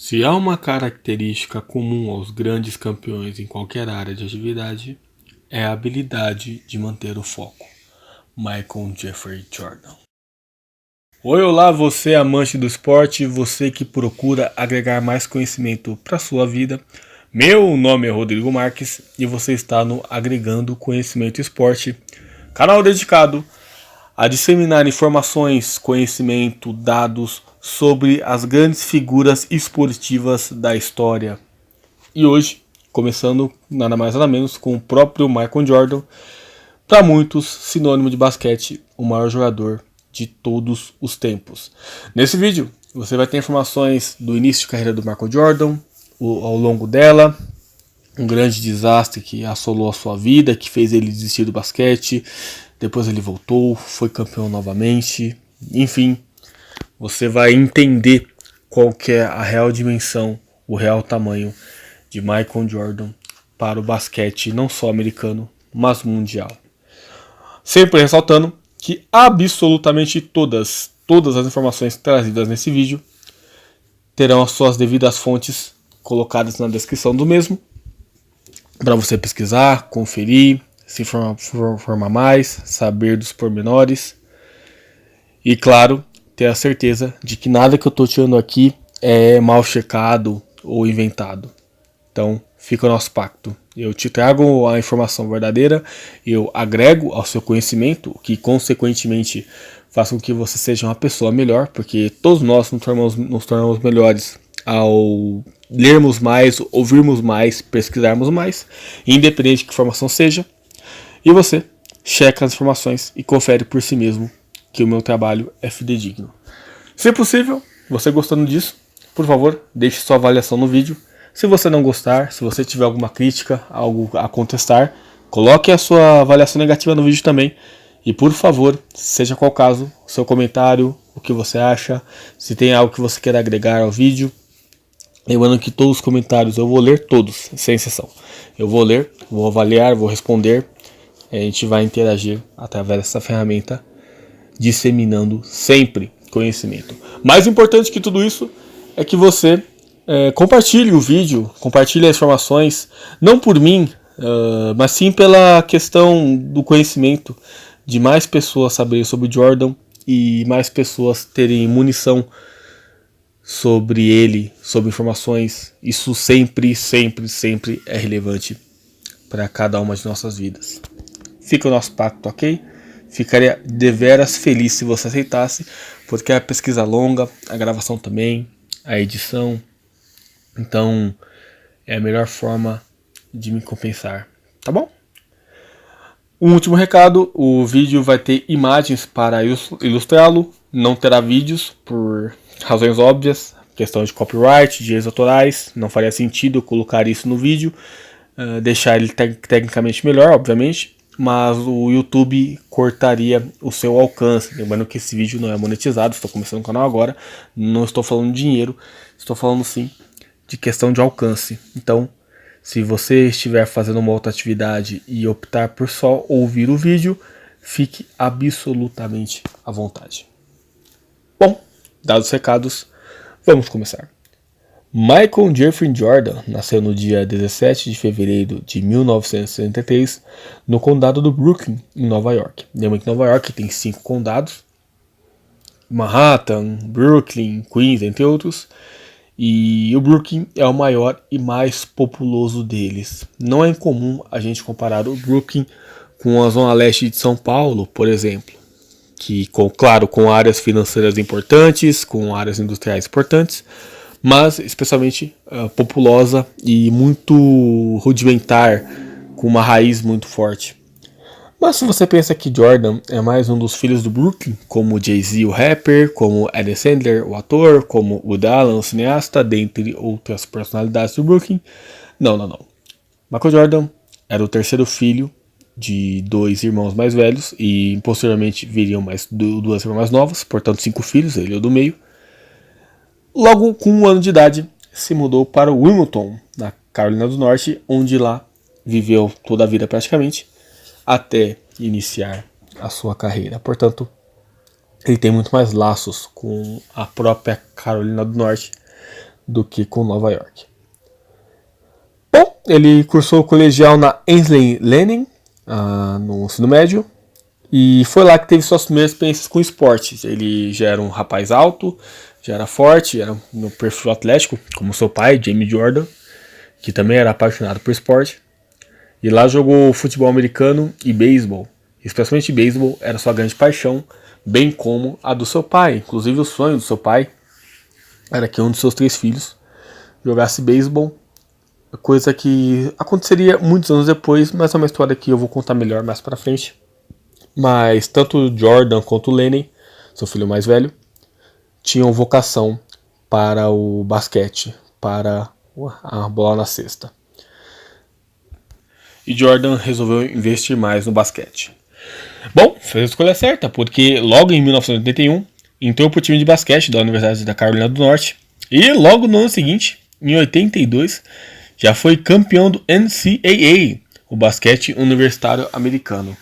Se há uma característica comum aos grandes campeões em qualquer área de atividade, é a habilidade de manter o foco. Michael Jeffrey Jordan. Oi, olá, você amante do esporte, você que procura agregar mais conhecimento para sua vida. Meu nome é Rodrigo Marques e você está no Agregando Conhecimento Esporte, canal dedicado a disseminar informações, conhecimento, dados sobre as grandes figuras esportivas da história. E hoje, começando nada mais nada menos com o próprio Michael Jordan, para muitos sinônimo de basquete, o maior jogador de todos os tempos. Nesse vídeo, você vai ter informações do início de carreira do Michael Jordan, ao longo dela, um grande desastre que assolou a sua vida, que fez ele desistir do basquete. Depois ele voltou, foi campeão novamente. Enfim, você vai entender qual que é a real dimensão, o real tamanho de Michael Jordan para o basquete não só americano, mas mundial. Sempre ressaltando que absolutamente todas as informações trazidas nesse vídeo terão as suas devidas fontes colocadas na descrição do mesmo, para você pesquisar, conferir, se informar mais, saber dos pormenores e, claro, ter a certeza de que nada que eu estou tirando aqui é mal checado ou inventado. Então, fica o nosso pacto. Eu te trago a informação verdadeira, eu agrego ao seu conhecimento, o que consequentemente faz com que você seja uma pessoa melhor, porque todos nós nos tornamos melhores ao lermos mais, ouvirmos mais, pesquisarmos mais, independente de que informação seja. E você checa as informações e confere por si mesmo que o meu trabalho é fidedigno. Se possível, você gostando disso, por favor, deixe sua avaliação no vídeo. Se você não gostar, se você tiver alguma crítica, algo a contestar, coloque a sua avaliação negativa no vídeo também. E por favor, seja qual caso, seu comentário, o que você acha, se tem algo que você quer agregar ao vídeo. Lembrando que todos os comentários eu vou ler todos, sem exceção. Eu vou ler, vou avaliar, vou responder. A gente vai interagir através dessa ferramenta, disseminando sempre conhecimento. Mais importante que tudo isso é que você compartilhe o vídeo, compartilhe as informações, não por mim, mas sim pela questão do conhecimento, de mais pessoas saberem sobre Jordan e mais pessoas terem munição sobre ele, sobre informações. Isso sempre é relevante para cada uma de nossas vidas. Fica o nosso pacto, ok? Ficaria deveras feliz se você aceitasse, porque a pesquisa longa, a gravação também, a edição. Então é a melhor forma de me compensar, tá bom? Um último recado, o vídeo vai ter imagens para ilustrá-lo, não terá vídeos por razões óbvias, questão de copyright, direitos autorais, não faria sentido eu colocar isso no vídeo, deixar ele tecnicamente melhor, obviamente, mas o YouTube cortaria o seu alcance. Lembrando que esse vídeo não é monetizado, estou começando o canal agora, não estou falando de dinheiro, estou falando sim de questão de alcance. Então, se você estiver fazendo uma outra atividade e optar por só ouvir o vídeo, fique absolutamente à vontade. Bom, dados os recados, vamos começar. Michael Jeffrey Jordan nasceu no dia 17 de fevereiro de 1963 no condado do Brooklyn, em Nova York. Lembra que Nova York tem 5 condados: Manhattan, Brooklyn, Queens, entre outros. E o Brooklyn é o maior e mais populoso deles. Não é incomum a gente comparar o Brooklyn com a zona leste de São Paulo, por exemplo, que, claro, com áreas financeiras importantes, com áreas industriais importantes, mas especialmente populosa e muito rudimentar, com uma raiz muito forte. Mas se você pensa que Jordan é mais um dos filhos do Brooklyn, como Jay-Z, o rapper, como Adam Sandler, o ator, como Woody Allen, o cineasta, dentre outras personalidades do Brooklyn, não. Michael Jordan era o terceiro filho de 2 irmãos mais velhos e posteriormente viriam mais 2 irmãs mais novas, portanto 5 filhos, ele é o do meio. Logo com 1 ano de idade, se mudou para Wilmington, na Carolina do Norte, onde lá viveu toda a vida praticamente, até iniciar a sua carreira. Portanto, ele tem muito mais laços com a própria Carolina do Norte do que com Nova York. Bom, ele cursou o colegial na Ainsley Learning, no ensino médio, e foi lá que teve suas primeiras experiências com esportes. Ele já era um rapaz alto, já era forte, era no perfil atlético, como seu pai, James Jordan, que também era apaixonado por esporte. E lá jogou futebol americano e beisebol. Especialmente beisebol era sua grande paixão, bem como a do seu pai. Inclusive o sonho do seu pai era que um dos seus 3 filhos jogasse beisebol, coisa que aconteceria muitos anos depois, mas é uma história que eu vou contar melhor mais pra frente. Mas tanto o Jordan quanto o Lennon, seu filho mais velho, tinham vocação para o basquete, para a bola na cesta. E Jordan resolveu investir mais no basquete. Bom, fez a escolha certa, porque logo em 1981 entrou para o time de basquete da Universidade da Carolina do Norte e logo no ano seguinte, em 82, já foi campeão do NCAA, o basquete universitário americano.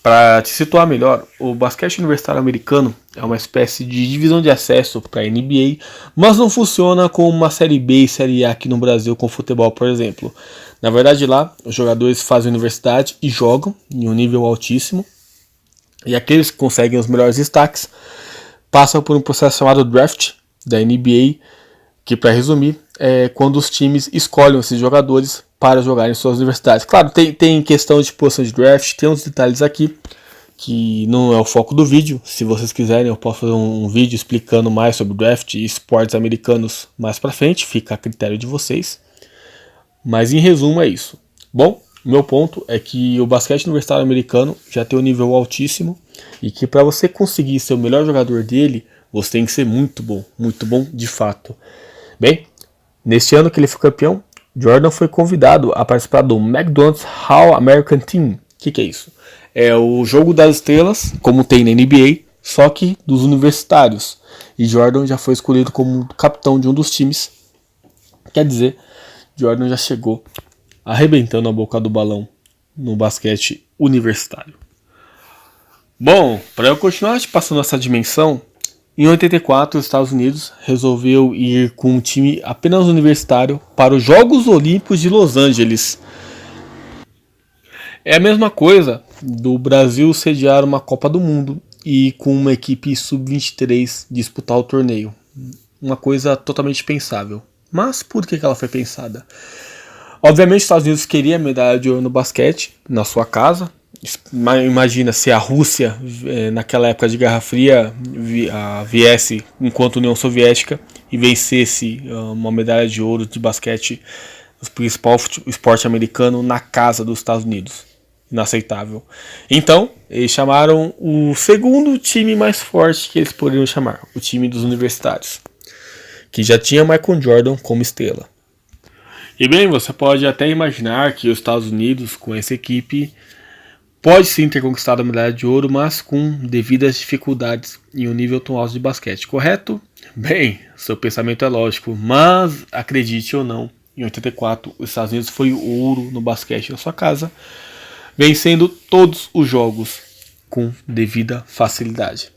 Para te situar melhor, o basquete universitário americano é uma espécie de divisão de acesso para a NBA, mas não funciona como uma Série B e Série A aqui no Brasil com futebol, por exemplo. Na verdade, lá, os jogadores fazem universidade e jogam em um nível altíssimo, e aqueles que conseguem os melhores destaques passam por um processo chamado draft da NBA, que, para resumir, é quando os times escolhem esses jogadores para jogar em suas universidades. Claro, tem questão de posição de draft, tem uns detalhes aqui que não é o foco do vídeo. Se vocês quiserem, eu posso fazer um vídeo explicando mais sobre draft e esportes americanos mais para frente, fica a critério de vocês. Mas em resumo é isso. Bom, meu ponto é que o basquete universitário americano já tem um nível altíssimo e que para você conseguir ser o melhor jogador dele, você tem que ser muito bom de fato. Bem, neste ano que ele foi campeão, Jordan foi convidado a participar do McDonald's All-American Team. O que é isso? É o jogo das estrelas, como tem na NBA, só que dos universitários. E Jordan já foi escolhido como capitão de um dos times. Quer dizer, Jordan já chegou arrebentando a boca do balão no basquete universitário. Bom, para eu continuar te passando essa dimensão, em 84 os Estados Unidos resolveu ir com um time apenas universitário para os Jogos Olímpicos de Los Angeles. É a mesma coisa do Brasil sediar uma Copa do Mundo e com uma equipe sub-23 disputar o torneio. Uma coisa totalmente pensável. Mas por que ela foi pensada? Obviamente os Estados Unidos queria medalha de ouro no basquete na sua casa. Imagina se a Rússia, naquela época de Guerra Fria, viesse enquanto União Soviética e vencesse uma medalha de ouro de basquete, o principal esporte americano, na casa dos Estados Unidos. Inaceitável. Então, eles chamaram o segundo time mais forte que eles poderiam chamar, o time dos universitários, que já tinha Michael Jordan como estrela. E bem, você pode até imaginar que os Estados Unidos, com essa equipe, pode sim ter conquistado a medalha de ouro, mas com devidas dificuldades em um nível tão alto de basquete, correto? Bem, seu pensamento é lógico, mas acredite ou não, em 84 os Estados Unidos foi ouro no basquete na sua casa, vencendo todos os jogos com devida facilidade.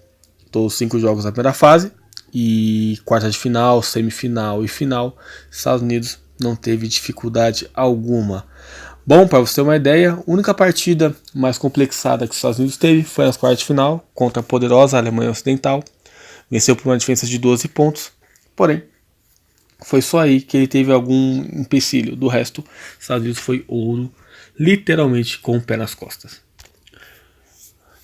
Todos os 5 jogos da primeira fase e quarta de final, semifinal e final, os Estados Unidos não teve dificuldade alguma. Bom, para você ter uma ideia, a única partida mais complexada que os Estados Unidos teve foi nas quartas de final contra a poderosa Alemanha Ocidental. Venceu por uma diferença de 12 pontos, porém, foi só aí que ele teve algum empecilho. Do resto, os Estados Unidos foi ouro, literalmente com o pé nas costas.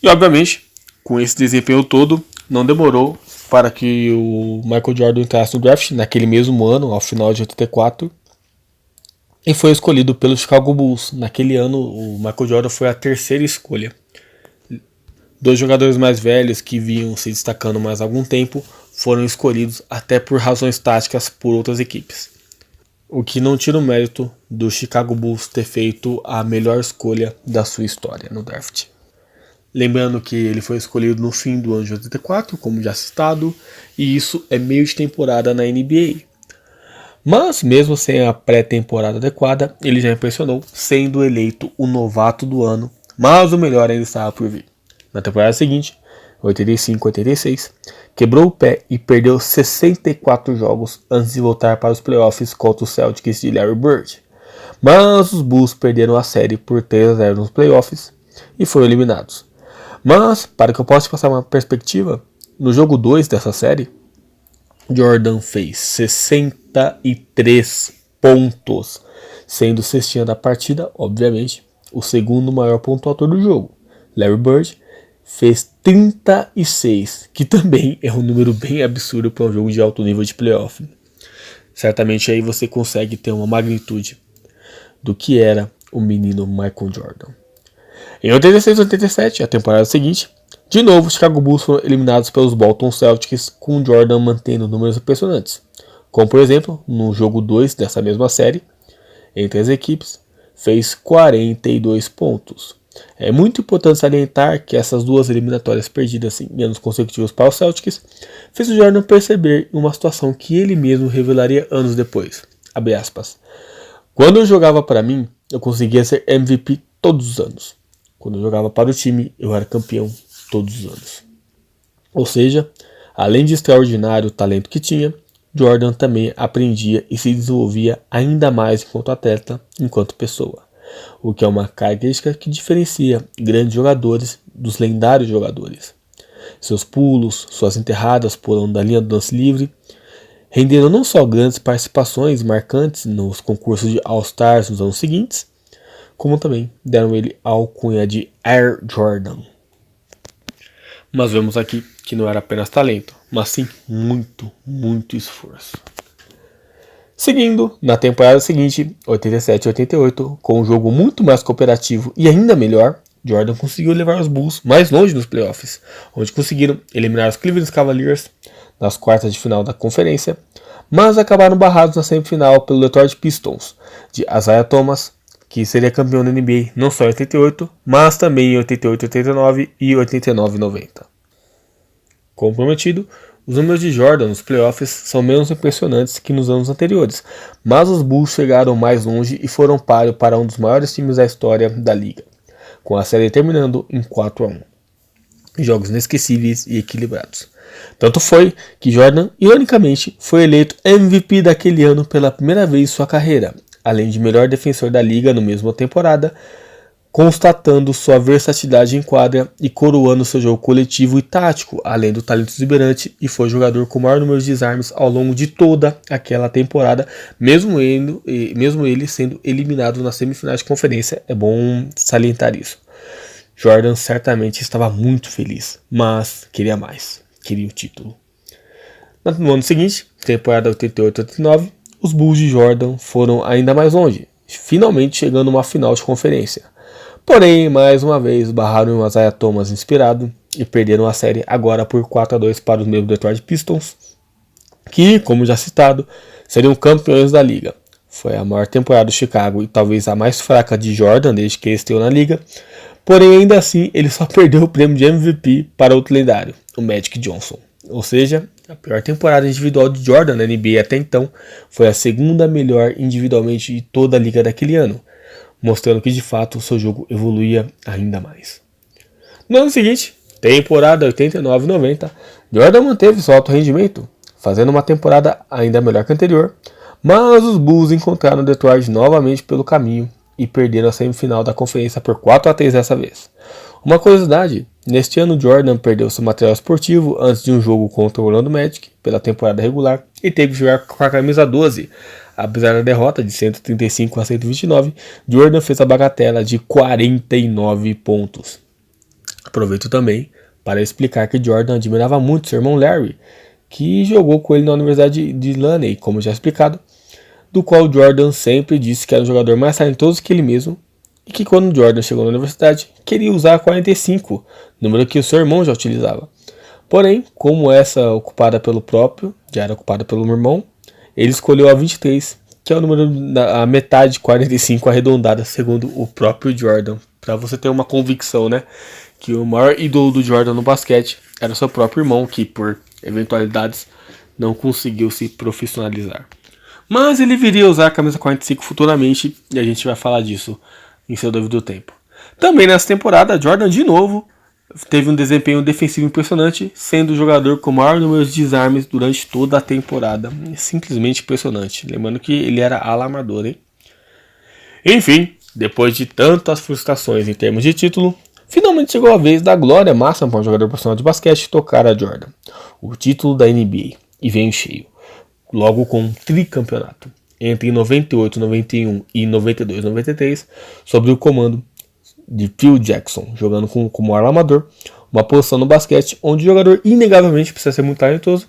E obviamente, com esse desempenho todo, não demorou para que o Michael Jordan entrasse no draft naquele mesmo ano, ao final de 84, e foi escolhido pelo Chicago Bulls. Naquele ano, o Michael Jordan foi a terceira escolha. 2 jogadores mais velhos que vinham se destacando mais algum tempo foram escolhidos até por razões táticas por outras equipes. O que não tira o mérito do Chicago Bulls ter feito a melhor escolha da sua história no draft. Lembrando que ele foi escolhido no fim do ano de 84, como já citado, e isso é meio de temporada na NBA. Mas, mesmo sem a pré-temporada adequada, ele já impressionou, sendo eleito o novato do ano, mas o melhor ainda estava por vir. Na temporada seguinte, 85-86, quebrou o pé e perdeu 64 jogos antes de voltar para os playoffs contra os Celtics de Larry Bird. Mas os Bulls perderam a série por 3-0 nos playoffs e foram eliminados. Mas, para que eu possa passar uma perspectiva, no jogo 2 dessa série, Jordan fez 63 pontos, sendo o cestinha da partida, obviamente, o segundo maior pontuador do jogo. Larry Bird fez 36, que também é um número bem absurdo para um jogo de alto nível de playoff. Certamente aí você consegue ter uma magnitude do que era o menino Michael Jordan. Em 86-87, a temporada seguinte, de novo os Chicago Bulls foram eliminados pelos Boston Celtics, com Jordan mantendo números impressionantes, como por exemplo, no jogo 2 dessa mesma série, entre as equipes, fez 42 pontos. É muito importante salientar que essas duas eliminatórias perdidas em anos consecutivos para os Celtics fez o Jordan perceber uma situação que ele mesmo revelaria anos depois. Abre aspas. Quando eu jogava para mim, eu conseguia ser MVP todos os anos. Quando eu jogava para o time, eu era campeão todos os anos. Ou seja, além de extraordinário talento que tinha, Jordan também aprendia e se desenvolvia ainda mais enquanto atleta, enquanto pessoa. O que é uma característica que diferencia grandes jogadores dos lendários jogadores. Seus pulos, suas enterradas pulando da linha do lance livre, renderam não só grandes participações marcantes nos concursos de All-Stars nos anos seguintes, como também deram ele a alcunha de Air Jordan. Mas vemos aqui que não era apenas talento, mas sim muito, muito esforço. Seguindo, na temporada seguinte, 87-88, com um jogo muito mais cooperativo e ainda melhor, Jordan conseguiu levar os Bulls mais longe nos playoffs, onde conseguiram eliminar os Cleveland Cavaliers nas quartas de final da conferência, mas acabaram barrados na semifinal pelo Detroit Pistons, de Isaiah Thomas, que seria campeão da NBA não só em 88, mas também em 88-89 e 89-90. Como prometido, os números de Jordan nos playoffs são menos impressionantes que nos anos anteriores, mas os Bulls chegaram mais longe e foram páreo para um dos maiores times da história da liga, com a série terminando em 4-1. Jogos inesquecíveis e equilibrados. Tanto foi que Jordan, ironicamente, foi eleito MVP daquele ano pela primeira vez em sua carreira, além de melhor defensor da liga na mesma temporada, constatando sua versatilidade em quadra e coroando seu jogo coletivo e tático, além do talento exuberante, e foi jogador com o maior número de desarmes ao longo de toda aquela temporada, mesmo ele sendo eliminado nas semifinais de conferência. É bom salientar isso. Jordan certamente estava muito feliz, mas queria mais, queria o título. No ano seguinte, temporada 88-89, os Bulls de Jordan foram ainda mais longe, finalmente chegando a uma final de conferência. Porém, mais uma vez, barraram o Isaiah Thomas inspirado e perderam a série agora por 4-2 para os membros do Detroit Pistons, que, como já citado, seriam campeões da liga. Foi a maior temporada do Chicago e talvez a mais fraca de Jordan desde que ele estreou na liga, porém ainda assim ele só perdeu o prêmio de MVP para outro lendário, o Magic Johnson. Ou seja, a pior temporada individual de Jordan na NBA até então foi a segunda melhor individualmente de toda a liga daquele ano, mostrando que de fato o seu jogo evoluía ainda mais. No ano seguinte, temporada 89-90, Jordan manteve seu alto rendimento, fazendo uma temporada ainda melhor que a anterior, mas os Bulls encontraram Detroit novamente pelo caminho e perderam a semifinal da conferência por 4-3 dessa vez. Uma curiosidade, neste ano Jordan perdeu seu material esportivo antes de um jogo contra o Orlando Magic pela temporada regular e teve que jogar com a camisa 12. Apesar da derrota de 135-129, Jordan fez a bagatela de 49 pontos. Aproveito também para explicar que Jordan admirava muito seu irmão Larry, que jogou com ele na Universidade de Laney, como já explicado, do qual Jordan sempre disse que era um jogador mais talentoso que ele mesmo, e que quando Jordan chegou na universidade, queria usar a 45, número que o seu irmão já utilizava. Porém, como essa ocupada pelo próprio, já era ocupada pelo irmão, ele escolheu a 23, que é o número a metade de 45 arredondada, segundo o próprio Jordan. Para você ter uma convicção, né? Que o maior ídolo do Jordan no basquete era o seu próprio irmão, que por eventualidades não conseguiu se profissionalizar. Mas ele viria a usar a camisa 45 futuramente, e a gente vai falar disso em seu devido tempo. Também nessa temporada, Jordan de novo teve um desempenho defensivo impressionante, sendo o jogador com o maior número de desarmes durante toda a temporada. Simplesmente impressionante. Lembrando que ele era ala armador, hein? Enfim, depois de tantas frustrações em termos de título, finalmente chegou a vez da glória máxima para um jogador profissional de basquete tocar a Jordan, o título da NBA, e veio cheio, logo com um tricampeonato, entre 98, 91 e 92, 93, sob o comando de Phil Jackson, jogando como armador, uma posição no basquete onde o jogador inegavelmente precisa ser muito talentoso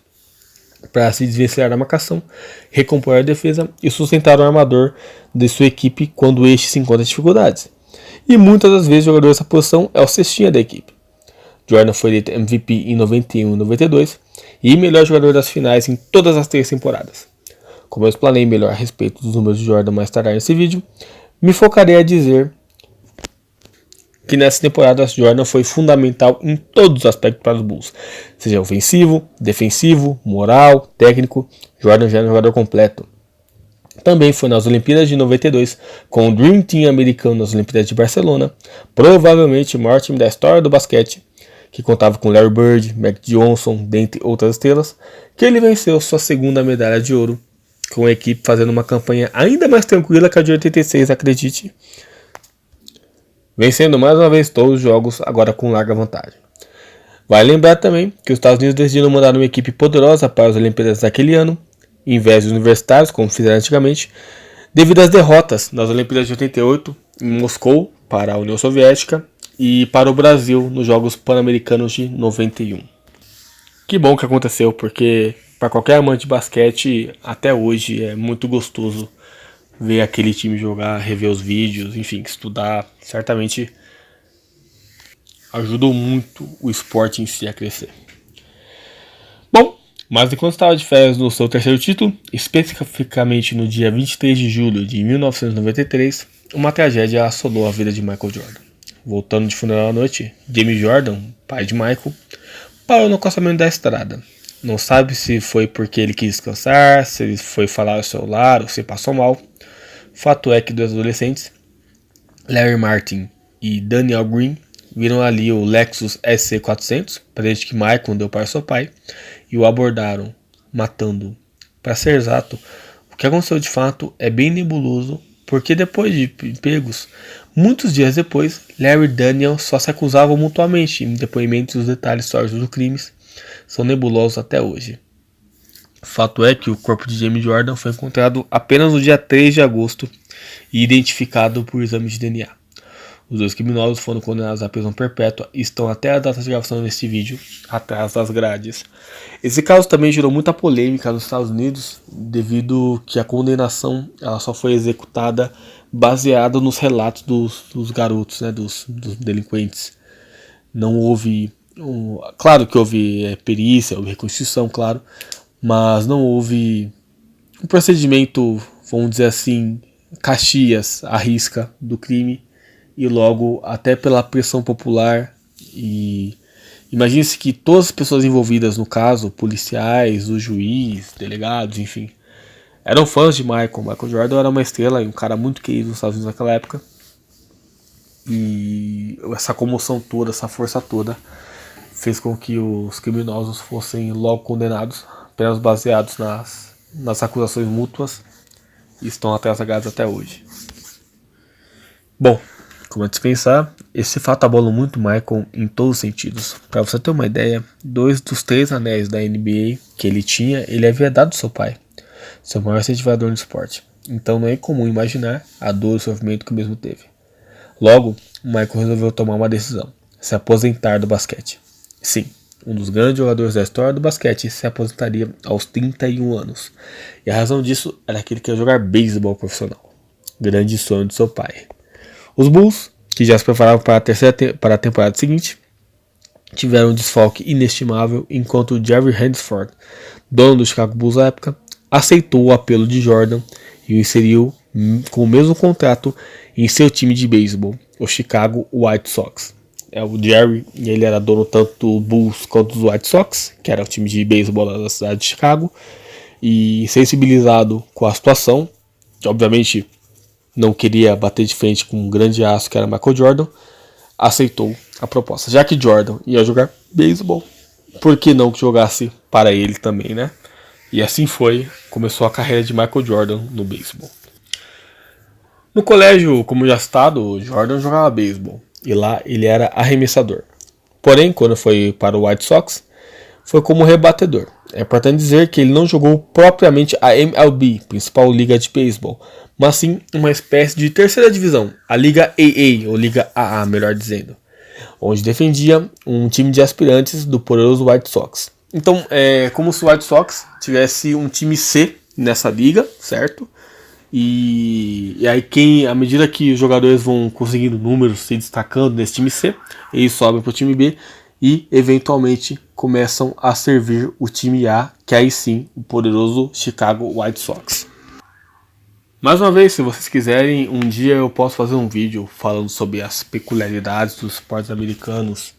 para se desvencilhar da marcação, recompor a defesa e sustentar o armador de sua equipe quando este se encontra em dificuldades. E muitas das vezes o jogador dessa posição é o cestinha da equipe. Jordan foi eleito MVP em 91 e 92 e melhor jogador das finais em todas as 3 temporadas. Como eu explanei melhor a respeito dos números de Jordan mais tarde nesse vídeo, me focarei a dizer que nessa temporada Jordan foi fundamental em todos os aspectos para os Bulls, seja ofensivo, defensivo, moral, técnico. Jordan já era um jogador completo. Também foi nas Olimpíadas de 92, com o Dream Team americano nas Olimpíadas de Barcelona, provavelmente o maior time da história do basquete, que contava com Larry Bird, Magic Johnson, dentre outras estrelas, que ele venceu sua segunda medalha de ouro, com a equipe fazendo uma campanha ainda mais tranquila que a de 86, acredite, vencendo mais uma vez todos os jogos, agora com larga vantagem. Vale lembrar também que os Estados Unidos decidiram mandar uma equipe poderosa para as Olimpíadas daquele ano, em vez dos universitários, como fizeram antigamente, devido às derrotas nas Olimpíadas de 88, em Moscou, para a União Soviética, e para o Brasil, nos Jogos Pan-Americanos de 91. Que bom que aconteceu, porque para qualquer amante de basquete, até hoje é muito gostoso ver aquele time jogar, rever os vídeos, enfim, estudar, certamente ajudou muito o esporte em si a crescer. Bom, mas enquanto estava de férias no seu terceiro título, especificamente no dia 23 de julho de 1993, uma tragédia assolou a vida de Michael Jordan. Voltando de funeral à noite, James Jordan, pai de Michael, parou no acostamento da estrada. Não sabe se foi porque ele quis descansar, se ele foi falar ao celular ou se passou mal. Fato é que dois adolescentes, Larry Martin e Daniel Green, viram ali o Lexus SC400, presente que Michael deu para seu pai, e o abordaram, matando-o. Para ser exato, o que aconteceu de fato é bem nebuloso, porque depois de pegos, muitos dias depois, Larry e Daniel só se acusavam mutuamente, em depoimentos e os detalhes históricos dos crimes são nebulosos até hoje. Fato é que o corpo de James Jordan foi encontrado apenas no dia 3 de agosto e identificado por exame de DNA. Os dois criminosos foram condenados à prisão perpétua e estão até a data de gravação deste vídeo atrás das grades. Esse caso também gerou muita polêmica nos Estados Unidos, devido que a condenação ela só foi executada baseada nos relatos dos garotos, né, dos delinquentes. Não houve, claro que houve perícia, houve reconstituição, claro, mas não houve um procedimento, vamos dizer assim, Caxias à risca do crime, e logo até pela pressão popular. E imagine-se que todas as pessoas envolvidas no caso, policiais, o juiz, delegados, enfim, eram fãs de Michael. Michael Jordan era uma estrela e um cara muito querido nos Estados Unidos naquela época, e essa comoção toda, essa força toda fez com que os criminosos fossem logo condenados, apenas baseados nas acusações mútuas, e estão atrasados até hoje. Bom, como é dispensar, esse fato abalou muito Michael em todos os sentidos. Para você ter uma ideia, 2 dos 3 anéis da NBA que ele tinha, ele havia dado ao seu pai, seu maior incentivador no esporte. Então não é comum imaginar a dor e o sofrimento que o mesmo teve. Logo, Michael resolveu tomar uma decisão: se aposentar do basquete. Sim, um dos grandes jogadores da história do basquete se aposentaria aos 31 anos. E a razão disso era que ele queria jogar beisebol profissional. Grande sonho de seu pai. Os Bulls, que já se preparavam para a temporada seguinte, tiveram um desfalque inestimável, enquanto o Jerry Hansford, dono do Chicago Bulls à época, aceitou o apelo de Jordan e o inseriu com o mesmo contrato em seu time de beisebol, o Chicago White Sox. O Jerry, ele era dono tanto do Bulls quanto dos White Sox, que era o time de beisebol da cidade de Chicago, e sensibilizado com a situação, que obviamente não queria bater de frente com um grande astro que era Michael Jordan, aceitou a proposta. Já que Jordan ia jogar beisebol, por que não que jogasse para ele também, né? E assim foi, começou a carreira de Michael Jordan no beisebol. No colégio, como já citado, Jordan jogava beisebol e lá ele era arremessador. Porém, quando foi para o White Sox, foi como rebatedor. É importante dizer que ele não jogou propriamente a MLB, principal liga de beisebol, mas sim uma espécie de terceira divisão, a Liga AA, ou Liga AA, melhor dizendo, onde defendia um time de aspirantes do poderoso White Sox. Então, é como se o White Sox tivesse um time C nessa liga, certo? E aí, à medida que os jogadores vão conseguindo números, se destacando nesse time C, eles sobem para o time B e eventualmente começam a servir o time A, que aí sim, o poderoso Chicago White Sox. Mais uma vez, se vocês quiserem, um dia eu posso fazer um vídeo falando sobre as peculiaridades dos esportes americanos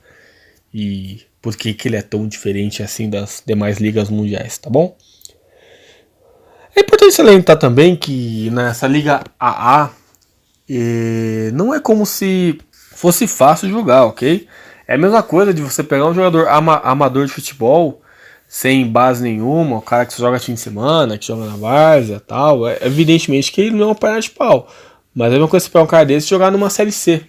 e por que ele é tão diferente assim das demais ligas mundiais, tá bom? É importante salientar também que nessa liga AA não é como se fosse fácil jogar, ok? É a mesma coisa de você pegar um jogador amador de futebol sem base nenhuma, o cara que só joga fim de semana, que joga na várzea e tal. Evidentemente que ele não é uma perna de pau. Mas é a mesma coisa você pegar um cara desse e jogar numa Série C.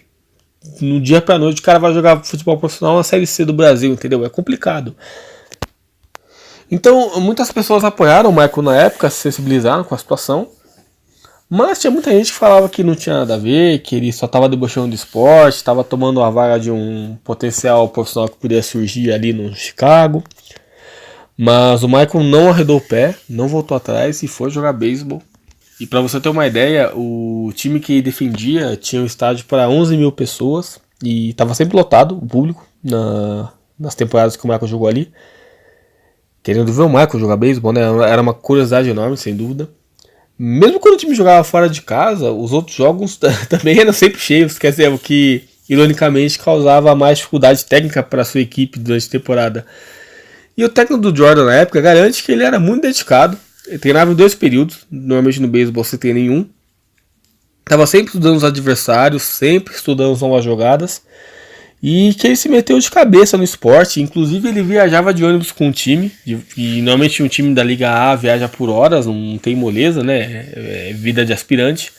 No dia pra noite o cara vai jogar futebol profissional na Série C do Brasil, entendeu? É complicado. Então, muitas pessoas apoiaram o Michael na época, se sensibilizaram com a situação. Mas tinha muita gente que falava que não tinha nada a ver, que ele só estava debochando do esporte, estava tomando a vaga de um potencial profissional que poderia surgir ali no Chicago. Mas o Michael não arredou o pé, não voltou atrás e foi jogar beisebol. E para você ter uma ideia, o time que defendia tinha um estádio para 11 mil pessoas e estava sempre lotado, o público, nas temporadas que o Michael jogou ali. Querendo ver o Michael jogar beisebol, né? Era uma curiosidade enorme, sem dúvida. Mesmo quando o time jogava fora de casa, os outros jogos também eram sempre cheios, quer dizer, o que ironicamente causava mais dificuldade técnica para a sua equipe durante a temporada. E o técnico do Jordan na época garante que ele era muito dedicado, ele treinava em 2 períodos, normalmente no beisebol você treina em 1. Estava sempre estudando os adversários, sempre estudando as novas jogadas. E que ele se meteu de cabeça no esporte, inclusive ele viajava de ônibus com o time, e normalmente um time da Liga A viaja por horas, não tem moleza, né? É vida de aspirante,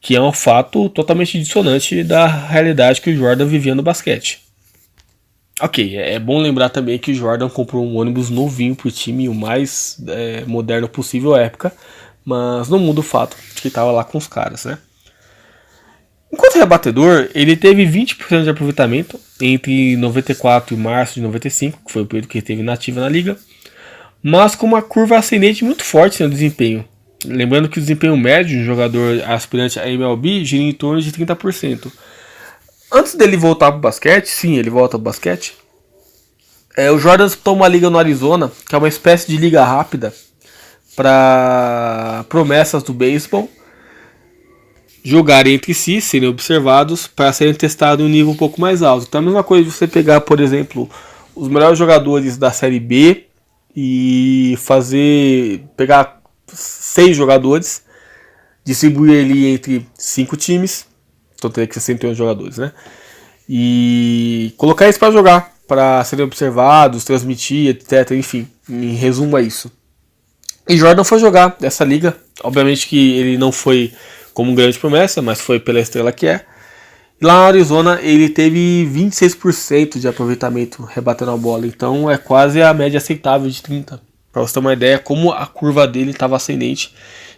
que é um fato totalmente dissonante da realidade que o Jordan vivia no basquete. Ok, é bom lembrar também que o Jordan comprou um ônibus novinho pro time, o mais moderno possível à época, mas não muda o fato de que estava lá com os caras, né? Enquanto rebatedor, ele teve 20% de aproveitamento entre 94 e março de 95, que foi o período que ele teve nativa na liga, mas com uma curva ascendente muito forte no desempenho. Lembrando que o desempenho médio de um jogador aspirante a MLB gira em torno de 30%. Antes dele voltar para o basquete, sim, ele volta para o basquete, o Jordan disputou uma liga no Arizona, que é uma espécie de liga rápida para promessas do beisebol jogarem entre si, serem observados para serem testados em um nível um pouco mais alto. Então é a mesma coisa de você pegar, por exemplo, os melhores jogadores da Série B e pegar 6 jogadores, distribuir ele entre 5 times, então teria que ser 61 jogadores, né? E colocar eles para jogar, para serem observados, transmitir, etc. Enfim, em resumo é isso. E Jordan foi jogar essa liga, obviamente que ele não foi como grande promessa, mas foi pela estrela que é. E lá na Arizona ele teve 26% de aproveitamento rebatendo a bola, então é quase a média aceitável de 30%. Para você ter uma ideia como a curva dele estava ascendente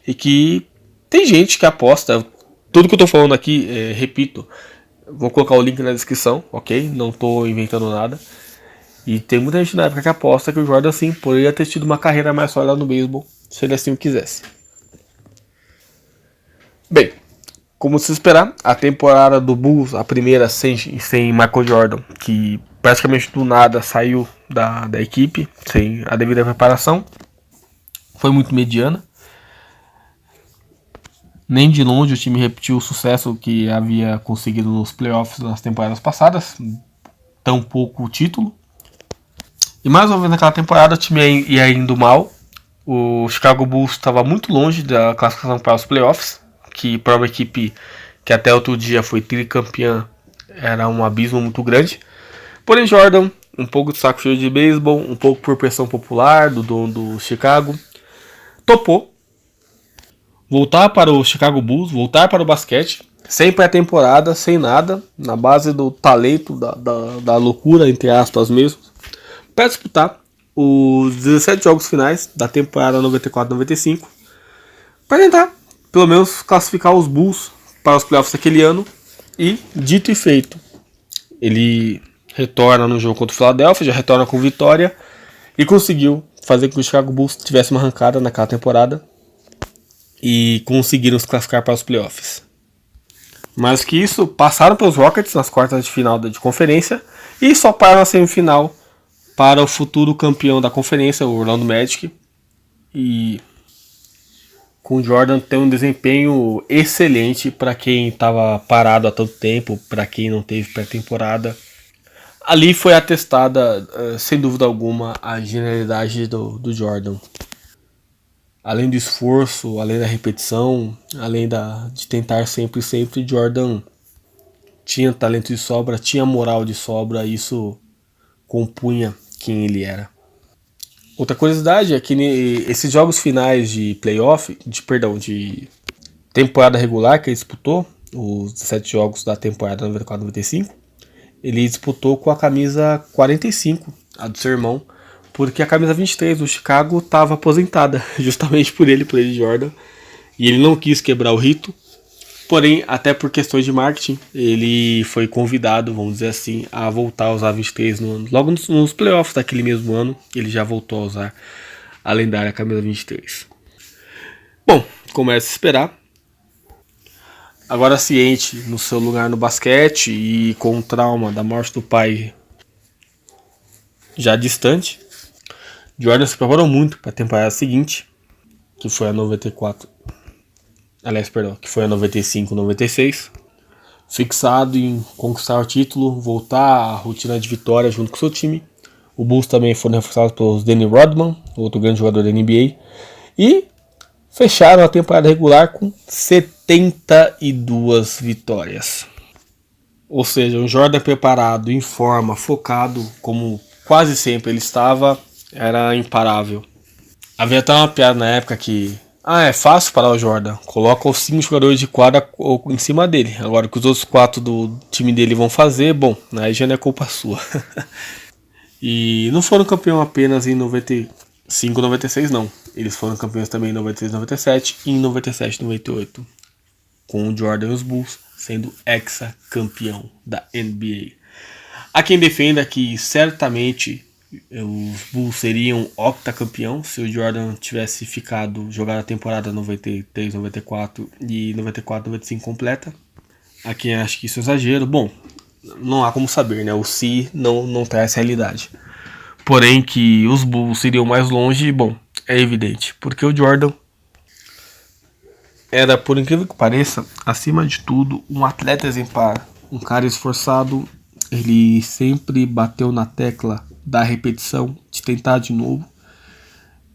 e que tem gente que aposta, tudo que eu estou falando aqui, repito, vou colocar o link na descrição, ok? Não estou inventando nada. E tem muita gente na época que aposta que o Jordan sim poderia ter tido uma carreira mais sólida no beisebol, se ele assim o quisesse. Bem, como se esperar, a temporada do Bulls, a primeira sem Michael Jordan, que praticamente do nada saiu da equipe, sem a devida preparação, foi muito mediana. Nem de longe o time repetiu o sucesso que havia conseguido nos playoffs nas temporadas passadas, tampouco o título. E mais uma vez naquela temporada o time ia indo mal. O Chicago Bulls estava muito longe da classificação para os playoffs, que para uma equipe que até outro dia foi tricampeã era um abismo muito grande. Porém, Jordan, um pouco de saco cheio de beisebol, um pouco por pressão popular do dono do Chicago, topou voltar para o Chicago Bulls, voltar para o basquete, sem pré-temporada, sem nada, na base do talento, da loucura, entre aspas mesmo, para disputar os 17 jogos finais da temporada 94-95, para tentar, pelo menos, classificar os Bulls para os playoffs daquele ano. E, dito e feito, ele retorna no jogo contra o Philadelphia, já retorna com vitória e conseguiu fazer com que o Chicago Bulls tivesse uma arrancada naquela temporada e conseguiram se classificar para os playoffs. Mais que isso, passaram pelos Rockets nas quartas de final de conferência e só pararam na semifinal para o futuro campeão da conferência, o Orlando Magic. E com o Jordan tem um desempenho excelente para quem estava parado há tanto tempo, para quem não teve pré-temporada. Ali foi atestada, sem dúvida alguma, a genialidade do Jordan. Além do esforço, além da repetição, além de tentar sempre, Jordan tinha talento de sobra, tinha moral de sobra, e isso compunha quem ele era. Outra curiosidade é que esses jogos finais de playoff, de temporada regular que ele disputou, os 17 jogos da temporada 94-95, ele disputou com a camisa 45, a do seu irmão, porque a camisa 23 do Chicago estava aposentada, justamente por ele, Jordan, e ele não quis quebrar o rito. Porém, até por questões de marketing, ele foi convidado, vamos dizer assim, a voltar a usar 23 no ano. Logo nos playoffs daquele mesmo ano, ele já voltou a usar a lendária camisa 23. Bom, como é de se esperar, agora ciente no seu lugar no basquete e com o trauma da morte do pai já distante, Jordan se preparou muito para a temporada seguinte, que foi a 94. Aliás, perdão, que foi a 95-96, fixado em conquistar o título, voltar à rotina de vitória junto com seu time. O Bulls também foram reforçados pelos Denny Rodman, outro grande jogador da NBA, e fecharam a temporada regular com 72 vitórias. Ou seja, um Jordan preparado, em forma, focado, como quase sempre ele estava, era imparável. Havia até uma piada na época que é fácil parar o Jordan. Coloca os 5 jogadores de quadra em cima dele. Agora, o que os outros 4 do time dele vão fazer, bom, aí já não é culpa sua. E não foram campeão apenas em 95, 96, não. Eles foram campeões também em 96, 97 e em 97, 98. Com o Jordan e os Bulls sendo ex-campeão da NBA. Há quem defenda que certamente os Bulls seriam octacampeão se o Jordan tivesse jogado a temporada 93, 94 e 94, 95 completa. Há quem acha que isso é exagero. Bom, não há como saber, né? O se não traz realidade. Porém, que os Bulls iriam mais longe, bom, é evidente. Porque o Jordan era, por incrível que pareça, acima de tudo, um atleta exemplar. Um cara esforçado. Ele sempre bateu na tecla da repetição, de tentar de novo.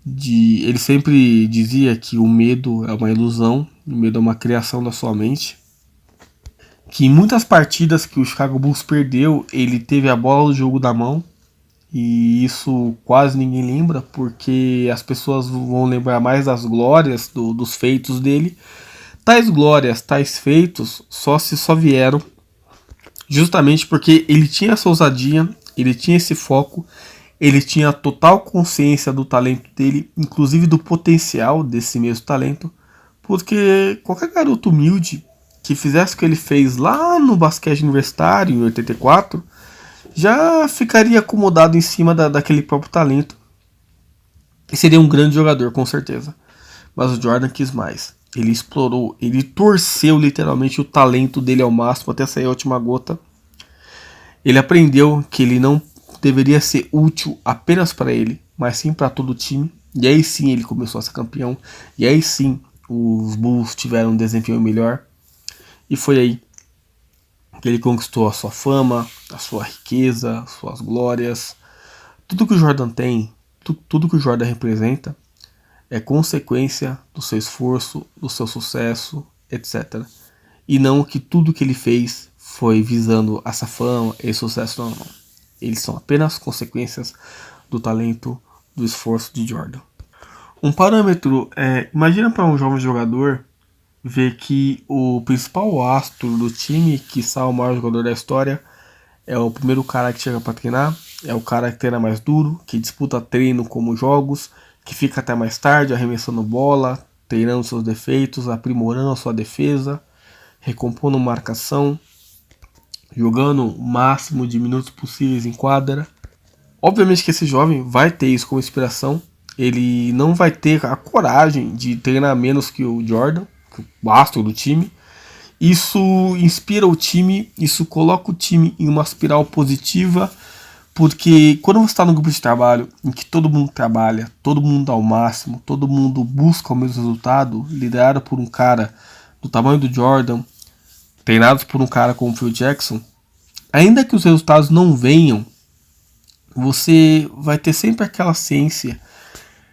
Ele sempre dizia que o medo é uma ilusão, o medo é uma criação da sua mente. Que em muitas partidas que o Chicago Bulls perdeu, ele teve a bola do jogo da mão. E isso quase ninguém lembra, porque as pessoas vão lembrar mais das glórias, dos feitos dele. Tais glórias, tais feitos, só vieram justamente porque ele tinha essa ousadia, ele tinha esse foco, ele tinha total consciência do talento dele, inclusive do potencial desse mesmo talento, porque qualquer garoto humilde que fizesse o que ele fez lá no basquete universitário em 84, já ficaria acomodado em cima daquele próprio talento e seria um grande jogador, com certeza. Mas o Jordan quis mais. Ele explorou, ele torceu literalmente o talento dele ao máximo até sair a última gota. Ele aprendeu que ele não deveria ser útil apenas para ele, mas sim para todo o time. E aí sim ele começou a ser campeão. E aí sim os Bulls tiveram um desempenho melhor. E foi aí que ele conquistou a sua fama, a sua riqueza, as suas glórias. Tudo que o Jordan tem, tudo que o Jordan representa, é consequência do seu esforço, do seu sucesso, etc. E não que tudo que ele fez foi visando essa fama e sucesso, não. Eles são apenas consequências do talento, do esforço de Jordan. Um parâmetro imagina para um jovem jogador ver que o principal astro do time, que é o maior jogador da história, é o primeiro cara que chega para treinar, é o cara que treina mais duro, que disputa treino como jogos, que fica até mais tarde arremessando bola, treinando seus defeitos, aprimorando a sua defesa, recompondo marcação, jogando o máximo de minutos possíveis em quadra. Obviamente que esse jovem vai ter isso como inspiração. Ele não vai ter a coragem de treinar menos que o Jordan, o astro do time. Isso inspira o time, isso coloca o time em uma espiral positiva, porque quando você está no grupo de trabalho em que todo mundo trabalha, todo mundo dá o máximo, todo mundo busca o mesmo resultado, liderado por um cara do tamanho do Jordan, treinados por um cara como o Phil Jackson, ainda que os resultados não venham, você vai ter sempre aquela ciência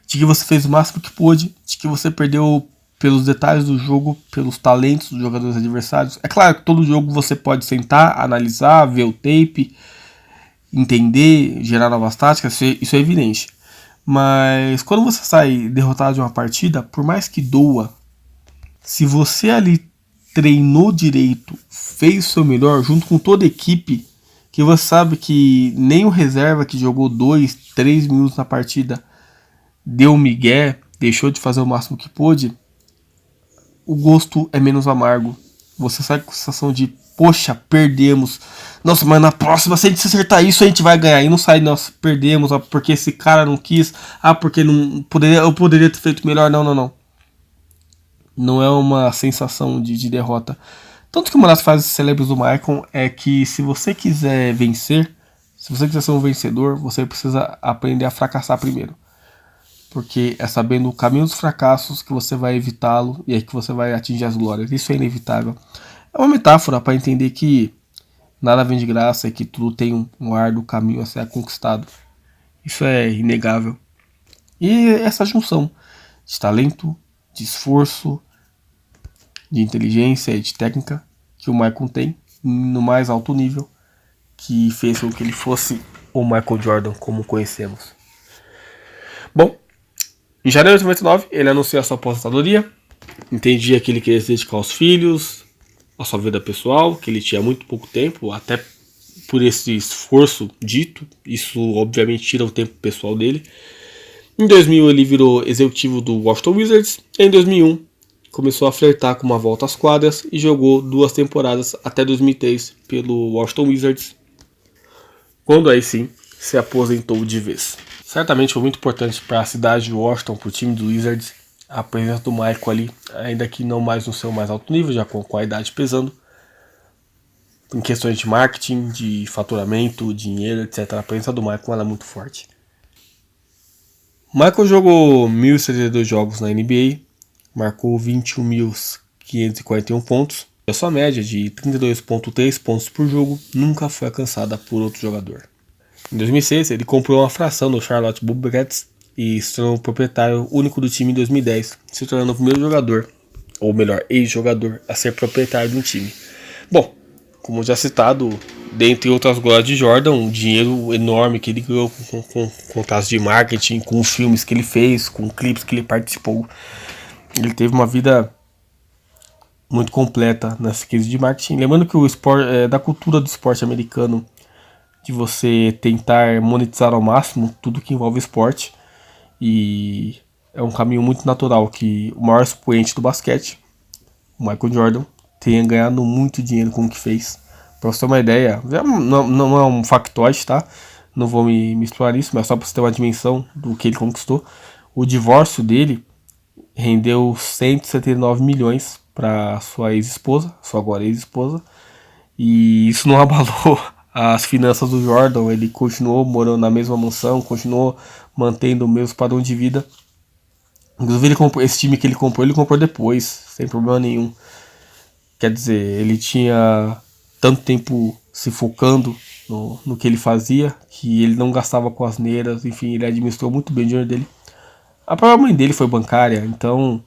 de que você fez o máximo que pôde, de que você perdeu pelos detalhes do jogo, pelos talentos dos jogadores adversários. É claro que todo jogo você pode sentar, analisar, ver o tape, entender, gerar novas táticas, isso é evidente. Mas quando você sai derrotado de uma partida, por mais que doa, se você ali treinou direito, fez o seu melhor junto com toda a equipe, que você sabe que nem o reserva que jogou 2, 3 minutos na partida deu um migué, deixou de fazer o máximo que pôde, o gosto é menos amargo. Você sai com a sensação de, poxa, perdemos. Nossa, mas na próxima, se a gente acertar isso, a gente vai ganhar. E não sai, nossa, perdemos, porque esse cara não quis, porque não poderia, eu poderia ter feito melhor. Não. Não é uma sensação de derrota. Tanto que uma das frases célebres do Michael é que se você quiser vencer, se você quiser ser um vencedor, você precisa aprender a fracassar primeiro. Porque é sabendo o caminho dos fracassos que você vai evitá-lo e é que você vai atingir as glórias. Isso é inevitável. É uma metáfora para entender que nada vem de graça e que tudo tem um árduo caminho a ser conquistado. Isso é inegável. E essa junção de talento, de esforço, de inteligência e de técnica que o Michael tem no mais alto nível, que fez com que ele fosse o Michael Jordan como conhecemos. Bom, em janeiro de 99, ele anunciou a sua aposentadoria. Entendia que ele queria se dedicar aos filhos, à sua vida pessoal, que ele tinha muito pouco tempo, até por esse esforço dito. Isso, obviamente, tira o tempo pessoal dele. Em 2000, ele virou executivo do Washington Wizards. Em 2001, começou a flertar com uma volta às quadras e jogou 2 temporadas até 2003 pelo Washington Wizards, quando aí sim se aposentou de vez. Certamente foi muito importante para a cidade de Washington, para o time do Wizards, a presença do Michael ali, ainda que não mais no seu mais alto nível, já com a idade pesando. Em questões de marketing, de faturamento, dinheiro, etc. A presença do Michael é muito forte. Michael jogou 1.072 jogos na NBA, marcou 21.541 pontos. A sua média de 32,3 pontos por jogo nunca foi alcançada por outro jogador. Em 2006, ele comprou uma fração do Charlotte Bobcats e se tornou o proprietário único do time em 2010, se tornando o primeiro jogador, ou melhor, ex-jogador, a ser proprietário de um time. Bom, como já citado, dentre outras glórias de Jordan, um dinheiro enorme que ele ganhou com contratos de marketing, com filmes que ele fez, com clipes que ele participou. Ele teve uma vida muito completa nessa quesito de marketing. Lembrando que o esporte, da cultura do esporte americano, de você tentar monetizar ao máximo tudo que envolve esporte, e é um caminho muito natural que o maior expoente do basquete, o Michael Jordan, tenha ganhado muito dinheiro com o que fez. Pra você ter uma ideia, não é um factoide, tá? Não vou me explorar isso, mas só pra você ter uma dimensão do que ele conquistou. O divórcio dele rendeu 179 milhões para sua ex-esposa, sua agora ex-esposa, e isso não abalou as finanças do Jordan. Ele continuou morando na mesma mansão, continuou mantendo o mesmo padrão de vida. Inclusive, esse time que ele comprou depois, sem problema nenhum. Quer dizer, ele tinha tanto tempo se focando no que ele fazia, que ele não gastava com asneiras, enfim, ele administrou muito bem o dinheiro dele. A própria mãe dele foi bancária, então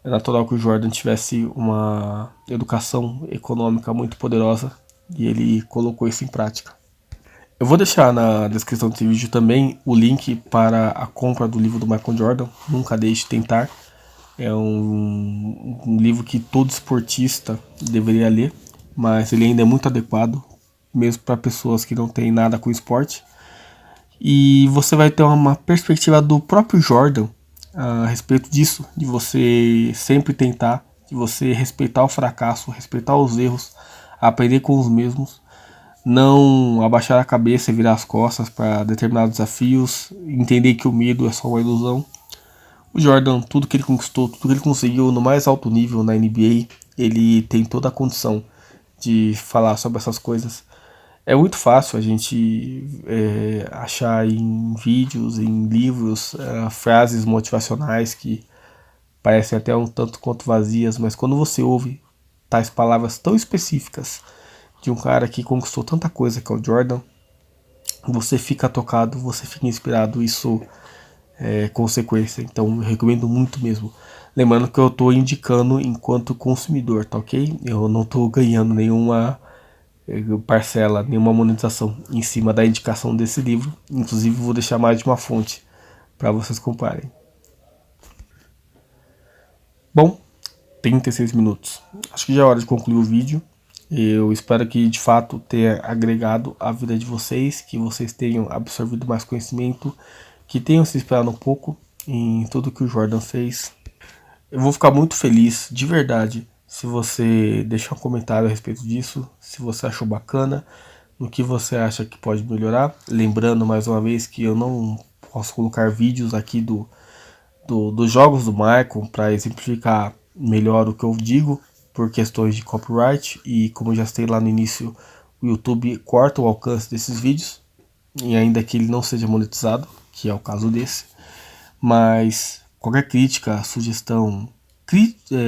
é natural que o Jordan tivesse uma educação econômica muito poderosa e ele colocou isso em prática. Eu vou deixar na descrição desse vídeo também o link para a compra do livro do Michael Jordan, Nunca Deixe de Tentar. É um livro que todo esportista deveria ler, mas ele ainda é muito adequado, mesmo para pessoas que não têm nada com esporte. E você vai ter uma perspectiva do próprio Jordan a respeito disso, de você sempre tentar, de você respeitar o fracasso, respeitar os erros, aprender com os mesmos, não abaixar a cabeça e virar as costas para determinados desafios, entender que o medo é só uma ilusão. O Jordan, tudo que ele conquistou, tudo que ele conseguiu no mais alto nível na NBA, ele tem toda a condição de falar sobre essas coisas. É muito fácil a gente achar em vídeos, em livros, frases motivacionais que parecem até um tanto quanto vazias, mas quando você ouve tais palavras tão específicas de um cara que conquistou tanta coisa que é o Jordan, você fica tocado, você fica inspirado, isso é consequência. Então eu recomendo muito mesmo. Lembrando que eu estou indicando enquanto consumidor, tá ok? Eu não estou ganhando nenhuma parcela, nenhuma monetização em cima da indicação desse livro. Inclusive vou deixar mais de uma fonte para vocês comparem. Bom, 36 minutos. Acho que já é hora de concluir o vídeo. Eu espero que de fato tenha agregado a vida de vocês, que vocês tenham absorvido mais conhecimento, que tenham se inspirado um pouco em tudo que o Jordan fez. Eu vou ficar muito feliz, de verdade, se você deixar um comentário a respeito disso, se você achou bacana, no que você acha que pode melhorar. Lembrando mais uma vez que eu não posso colocar vídeos aqui dos jogos do Michael para exemplificar melhor o que eu digo, por questões de copyright, e como eu já citei lá no início, o YouTube corta o alcance desses vídeos, e ainda que ele não seja monetizado, que é o caso desse. Mas qualquer crítica, sugestão,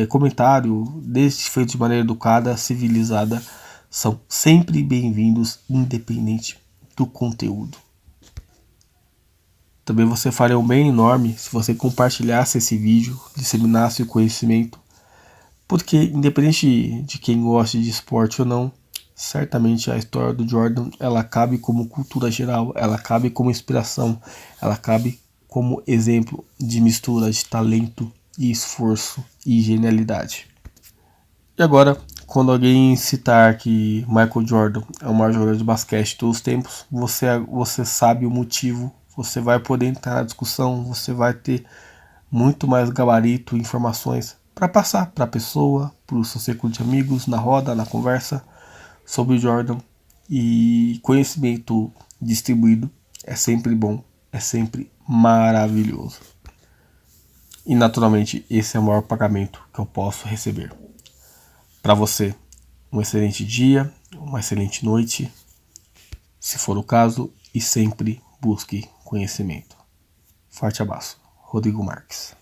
comentário, desde feito de maneira educada, civilizada, são sempre bem-vindos, independente do conteúdo. Também você faria um bem enorme se você compartilhasse esse vídeo, disseminasse o conhecimento, porque independente de quem goste de esporte ou não, certamente a história do Jordan, ela cabe como cultura geral, ela cabe como inspiração, ela cabe como exemplo de mistura de talento e esforço e genialidade. E agora, quando alguém citar que Michael Jordan é o maior jogador de basquete de todos os tempos, você sabe o motivo, você vai poder entrar na discussão, você vai ter muito mais gabarito e informações para passar para a pessoa, para o seu círculo de amigos, na roda, na conversa sobre o Jordan. E conhecimento distribuído é sempre bom, é sempre maravilhoso. E naturalmente esse é o maior pagamento que eu posso receber. Para você, um excelente dia, uma excelente noite, se for o caso, e sempre busque conhecimento. Forte abraço. Rodrigo Marques.